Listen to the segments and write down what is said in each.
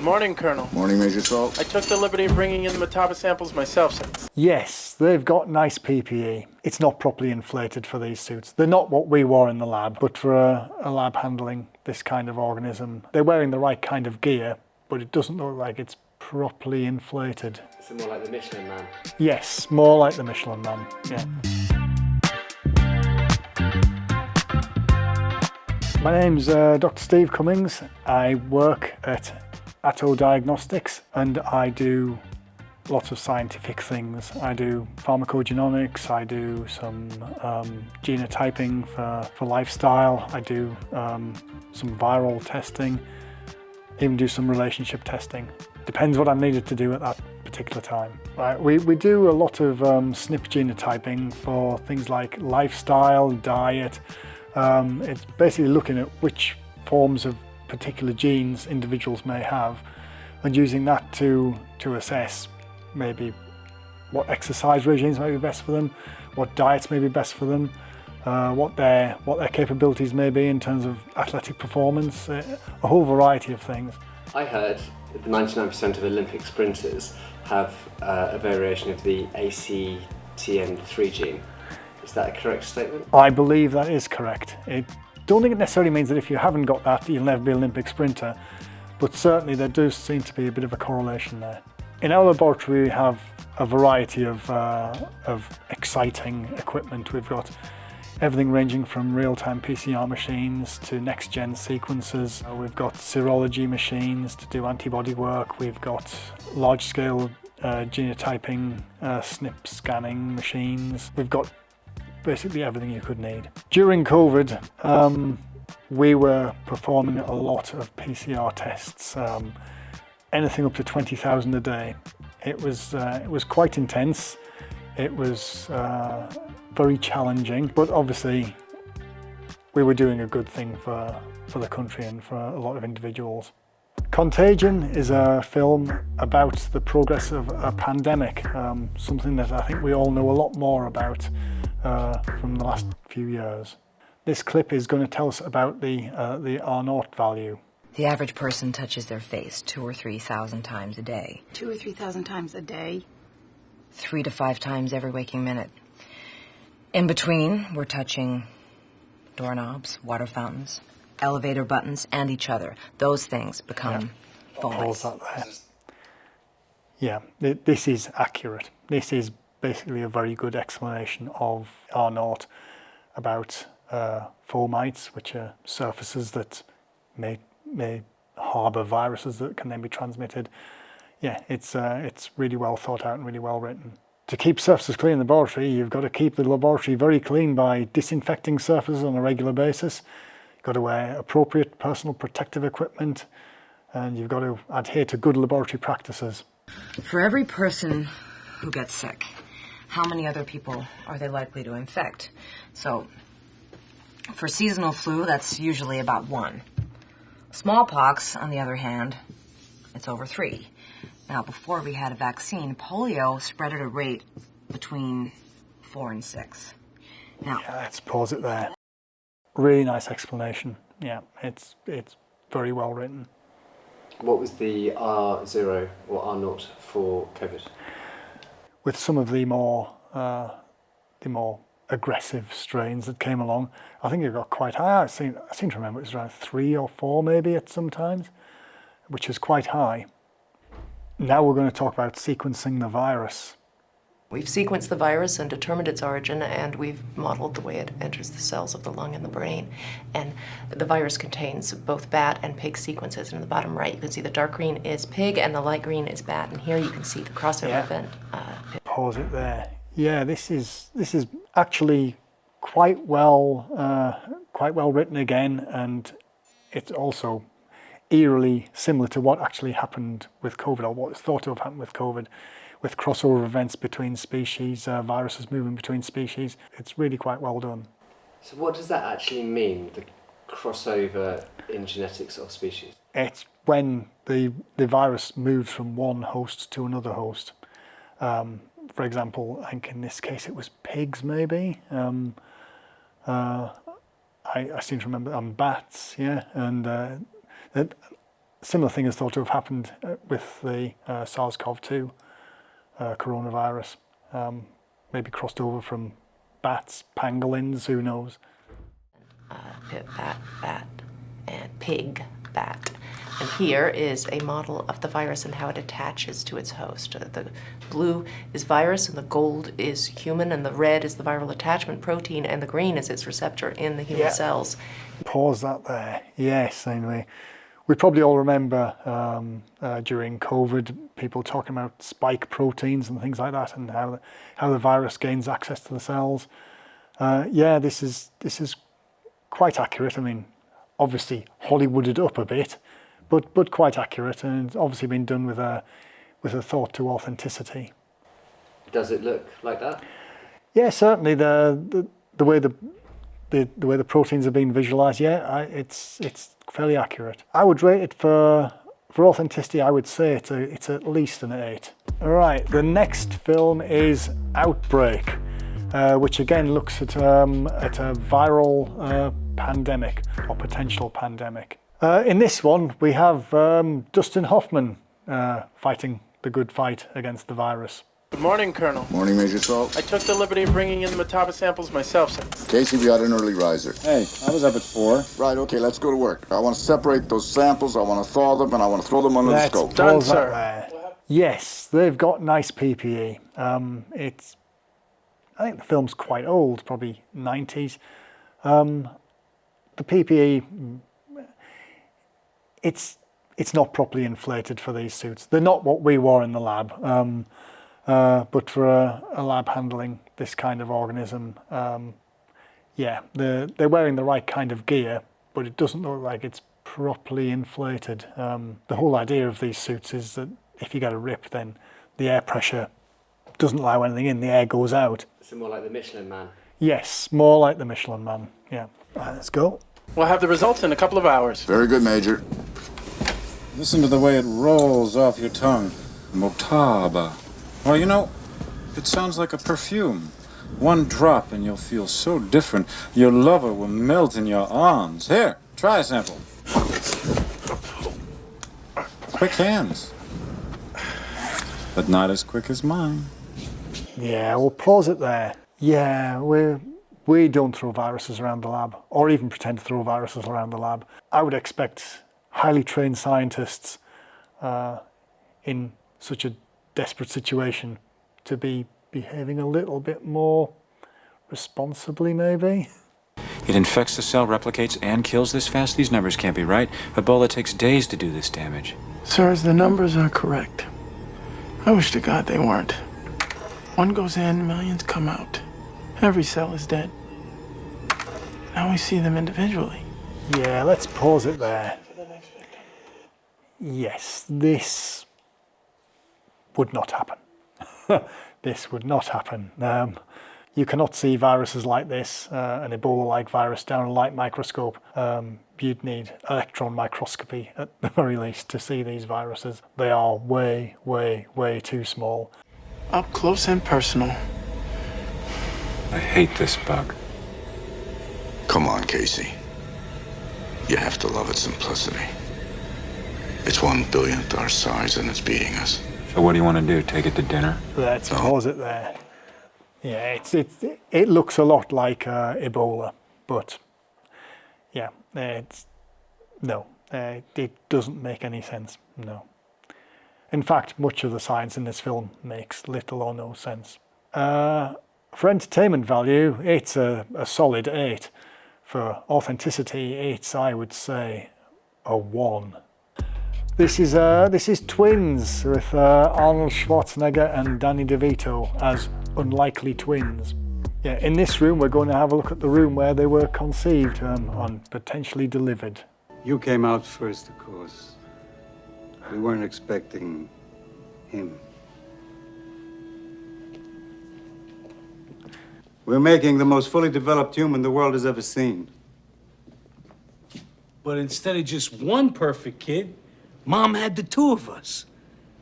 morning, Colonel. Morning, Major Salt. I took the liberty of bringing in the Mataba samples myself, sir. Yes, they've got nice PPE. It's not properly inflated for these suits. They're not what we wore in the lab, but for a lab handling this kind of organism, they're wearing the right kind of gear, but it doesn't look like it's properly inflated. Is it more like the Michelin Man? Yes, more like the Michelin Man, yeah. My name's Dr. Steve Cummings. I work at AttoDiagnostics and I do lots of scientific things. I do pharmacogenomics, I do some genotyping for lifestyle, I do some viral testing, even do some relationship testing. Depends what I'm needed to do at that particular time. Right, we do a lot of SNP genotyping for things like lifestyle, diet. It's basically looking at which forms of particular genes individuals may have and using that to assess maybe what exercise regimes may be best for them, what diets may be best for them, what their capabilities may be in terms of athletic performance, a whole variety of things. I heard that 99% of Olympic sprinters have a variation of the ACTN3 gene. Is that a correct statement? I believe that is correct. I don't think it necessarily means that if you haven't got that, you'll never be an Olympic sprinter, but certainly there does seem to be a bit of a correlation there. In our laboratory, we have a variety of exciting equipment. We've got everything ranging from real-time PCR machines to next-gen sequencers. We've got serology machines to do antibody work. We've got large-scale genotyping, SNP scanning machines. We've got basically everything you could need. During COVID, we were performing a lot of PCR tests, anything up to 20,000 a day. It was quite intense. It was very challenging, but obviously we were doing a good thing for the country and for a lot of individuals. Contagion is a film about the progress of a pandemic, something that I think we all know a lot more about from the last few years. This clip is going to tell us about the R0 value. The average person touches their face 2,000 or 3,000 times a day. 2,000 or 3,000 times a day? 3 to 5 times every waking minute. In between, we're touching doorknobs, water fountains, elevator buttons, and each other. Those things become phone. Yeah, this is accurate. This is basically a very good explanation of R0 about fomites, which are surfaces that may harbour viruses that can then be transmitted. Yeah, it's really well thought out and really well written. To keep surfaces clean in the laboratory, you've got to keep the laboratory very clean by disinfecting surfaces on a regular basis. You've got to wear appropriate personal protective equipment, and you've got to adhere to good laboratory practices. For every person who gets sick, how many other people are they likely to infect? So, for seasonal flu, that's usually about 1. Smallpox, on the other hand, it's over 3. Now, before we had a vaccine, polio spread at a rate between 4 and 6. Now, yeah, let's pause it there. Really nice explanation. Yeah, it's very well written. What was the R0 or R0 for COVID? With some of the more aggressive strains that came along, I think it got quite high. I seem to remember it was around 3 or 4 maybe at some times, which is quite high. Now we're going to talk about sequencing the virus. We've sequenced the virus and determined its origin, and we've modeled the way it enters the cells of the lung and the brain. And the virus contains both bat and pig sequences. And in the bottom right, you can see the dark green is pig and the light green is bat. And here you can see the crossover event. Pause it there. Yeah, this is actually quite well written again, and it's also eerily similar to what actually happened with COVID, or what is thought to have happened with COVID, with crossover events between species, viruses moving between species. It's really quite well done. So what does that actually mean, the crossover in genetics of species? It's when the virus moves from one host to another host. For example, I think in this case it was pigs maybe. I seem to remember, bats, yeah, and similar thing is thought to have happened with the SARS-CoV-2 coronavirus. Maybe crossed over from bats, pangolins, who knows? Pit bat, and pig bat. And here is a model of the virus and how it attaches to its host. The blue is virus, and the gold is human, and the red is the viral attachment protein, and the green is its receptor in the human cells. Pause that there. Yes, anyway. We probably all remember during COVID, people talking about spike proteins and things like that, and how the virus gains access to the cells. Yeah, this is quite accurate. I mean, obviously Hollywooded up a bit, but quite accurate, and it's obviously been done with a thought to authenticity. Does it look like that? Yeah, certainly the way the proteins are being visualized. Yeah, it's fairly accurate. I would rate it for authenticity. I would say it's at least an 8. All right, the next film is Outbreak, which again looks at a viral pandemic or potential pandemic. In this one, we have Dustin Hoffman fighting the good fight against the virus. Good morning, Colonel. Morning, Major Salt. I took the liberty of bringing in the Mataba samples myself, since. Casey, we got an early riser. Hey, I was up at 4. Right, okay, let's go to work. I want to separate those samples, I want to thaw them, and I want to throw them under the scope. Done, Pause that sir. there. Yes, they've got nice PPE. I think the film's quite old, probably 90s. The PPE, it's not properly inflated for these suits. They're not what we wore in the lab. But for a lab handling this kind of organism, yeah, they're wearing the right kind of gear, but it doesn't look like it's properly inflated. The whole idea of these suits is that if you get a rip, then the air pressure doesn't allow anything in, the air goes out. Is it more like the Michelin Man? Yes, more like the Michelin Man, yeah. All right, let's go. We'll have the results in a couple of hours. Very good, Major. Listen to the way it rolls off your tongue. Motaba. Well, you know, it sounds like a perfume. One drop and you'll feel so different. Your lover will melt in your arms. Here, try a sample. Quick hands. But not as quick as mine. Yeah, we'll pause it there. Yeah, we don't throw viruses around the lab, or even pretend to throw viruses around the lab. I would expect highly trained scientists in such a desperate situation to be behaving a little bit more responsibly, maybe. It infects the cell, replicates, and kills this fast? These numbers can't be right. Ebola takes days to do this damage. Sirs, the numbers are correct. I wish to God they weren't. One goes in, millions come out. Every cell is dead. Now we see them individually. Yeah, let's pause it there. Yes, this would not happen. This would not happen. You cannot see viruses like this, an Ebola-like virus, down a light microscope. You'd need electron microscopy at the very least to see these viruses. They are way, way, way too small. Up close and personal. I hate this bug. Come on, Casey. You have to love its simplicity. It's 1/1000th our size and it's beating us. So what do you want to do, take it to dinner? Let's pause it there. Yeah, it looks a lot like Ebola, but yeah, it doesn't make any sense, no. In fact, much of the science in this film makes little or no sense. For entertainment value, it's a solid 8. For authenticity, it's, I would say, a 1. This is Twins with Arnold Schwarzenegger and Danny DeVito as unlikely twins. Yeah, in this room we're going to have a look at the room where they were conceived and potentially delivered. You came out first, of course. We weren't expecting him. We're making the most fully developed human the world has ever seen. But instead of just one perfect kid, Mom had the 2 of us.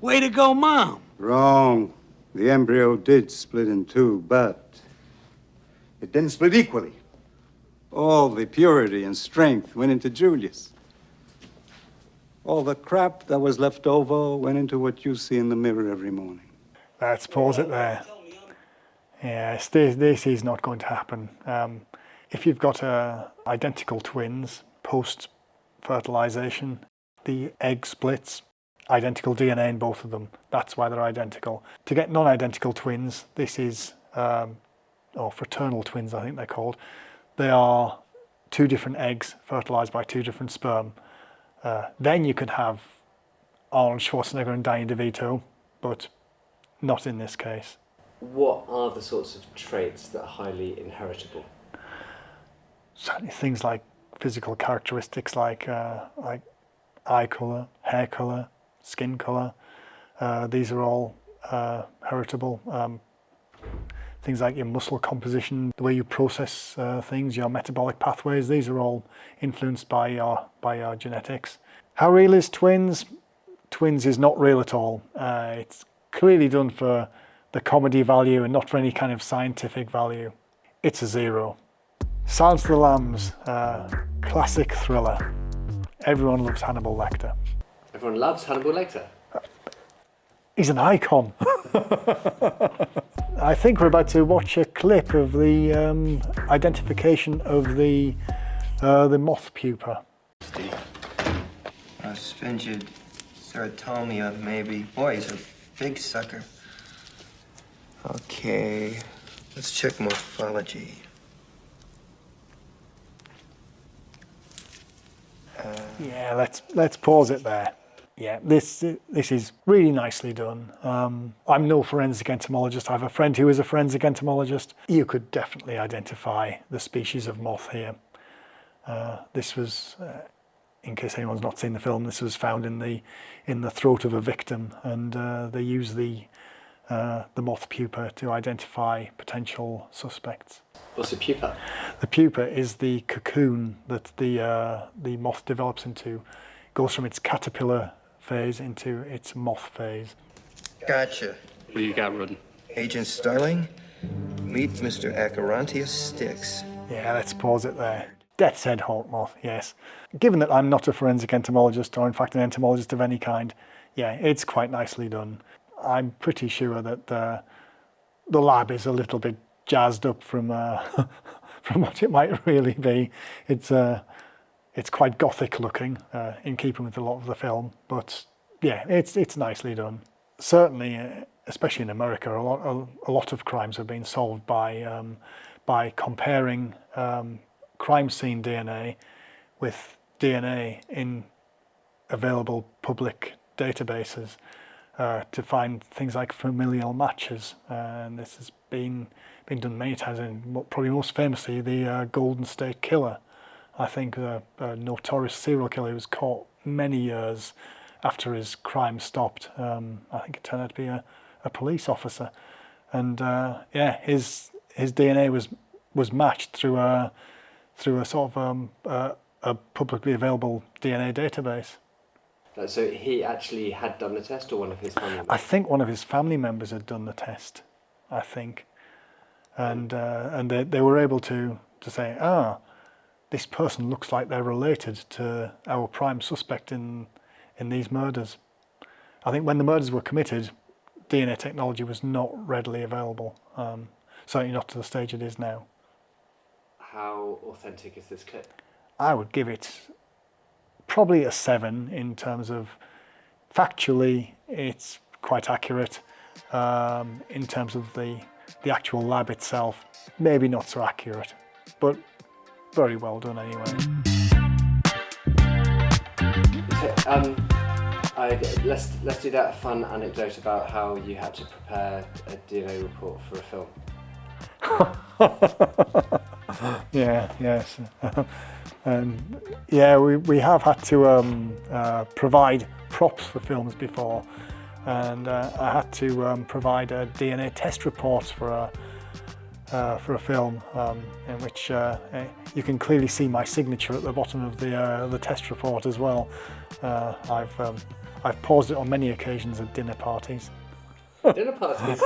Way to go, Mom. Wrong. The embryo did split in 2, but it didn't split equally. All the purity and strength went into Julius. All the crap that was left over went into what you see in the mirror every morning. Let's pause it there. Yes, this is not going to happen. If you've got identical twins post-fertilization, the egg splits, identical DNA in both of them. That's why they're identical. To get non-identical twins, this is, or fraternal twins I think they're called, they are two different eggs fertilized by two different sperm. Then you could have Arnold Schwarzenegger and Danny DeVito, but not in this case. What are the sorts of traits that are highly inheritable? Certainly things like physical characteristics like eye colour, hair colour, skin colour. These are all heritable. Things like your muscle composition, the way you process things, your metabolic pathways, these are all influenced by your genetics. How real is twins? Twins is not real at all. It's clearly done for the comedy value and not for any kind of scientific value. It's a 0. Silence of the Lambs, classic thriller. Everyone loves Hannibal Lecter. Everyone loves Hannibal Lecter. He's an icon. I think we're about to watch a clip of the identification of the moth pupa. Spingid Ceratomia, maybe. Boy, he's a big sucker. Okay, let's check morphology. Yeah, let's pause it there. Yeah, this is really nicely done. I'm no forensic entomologist. I have a friend who is a forensic entomologist. You could definitely identify the species of moth here. This was, in case anyone's not seen the film, this was found in the throat of a victim, and they use the moth pupa to identify potential suspects. What's a pupa? The pupa is the cocoon that the moth develops into. Goes from its caterpillar phase into its moth phase. Gotcha. What do you got, Rudin? Agent Starling, meet Mr. Acherontius Styx. Yeah, let's pause it there. Death's head hawk moth, yes. Given that I'm not a forensic entomologist, or in fact an entomologist of any kind, yeah, it's quite nicely done. I'm pretty sure that the lab is a little bit jazzed up from from what it might really be. It's quite gothic looking, in keeping with a lot of the film, but yeah, it's nicely done. Certainly, especially in America, a lot of crimes have been solved by comparing crime scene DNA with DNA in available public databases to find things like familial matches, and this has been done many times. And probably most famously, the Golden State Killer. I think a notorious serial killer who was caught many years after his crime stopped. I think it turned out to be a police officer, and yeah, his DNA was matched through a sort of a publicly available DNA database. So he actually had done the test, or one of his family members? I think one of his family members had done the test. I think, and they were able to say, this person looks like they're related to our prime suspect in these murders. I think when the murders were committed, DNA technology was not readily available, certainly not to the stage it is now. How authentic is this clip? I would give it probably a 7 in terms of factually it's quite accurate. In terms of the actual lab itself, maybe not so accurate, but very well done anyway. Let's do that fun anecdote about how you had to prepare a DNA report for a film. Yes. Yeah, we have had to provide props for films before, and I had to provide a DNA test report for a film in which you can clearly see my signature at the bottom of the test report as well. I've paused it on many occasions at dinner parties. Dinner parties?